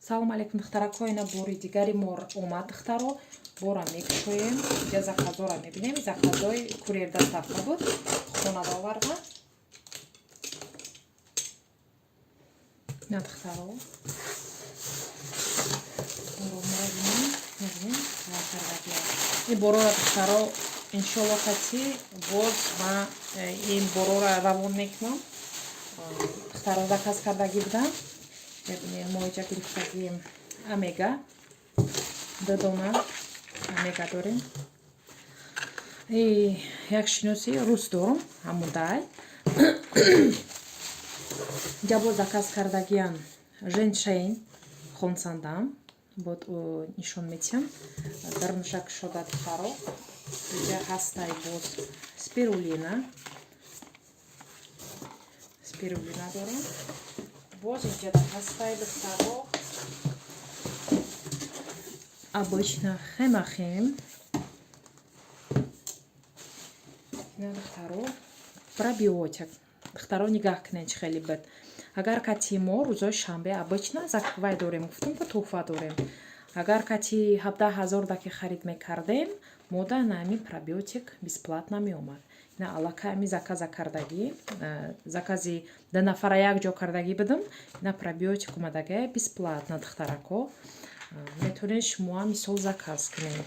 Салом алейкум духтарако, ина бори дигари мор омад духтаро. Бора мекушоем. Ҷа заказора мебинем. Заказои курьер доставка буд. Хонада оварда. На духтаро. Боромора бинем. Мебинем. Ин борора духтаро иншоллоҳ хати боз ма ин борора равон мекунам. Духтаро заказ кардагӣ будам. Мебинем моҳиҷа гирифтагим омега. Додона омега дорем. Як шиноси рус дорам, ҳамун дай. Ҷабо заказ кардагиам женшейн хонсандам. Бод нишон метиҳам. Дарнуша кушода духтаро. Инҷа ҳастай боз спирулина. Спирулина дорам. Боз инҷа ҳастай духтаро. Обычно хемахем. На духтаро пробиотик. Духтаро нигаҳ кунед чӣ хеле бад. Агар кати мо рӯзои шанбе обычно вай дорем, гуфтум ки туҳфа дорем. Агар кати 17,000 даки харид мекардем, мода на ами пробиотик бесплатно меомад. На аллакай ами заказа кардагӣ, закази 2 нафара як ҷо кардагӣ будам, на пробиотик омадагӣ бесплатно духтарако. Метавонед шумо мисол заказ кунед.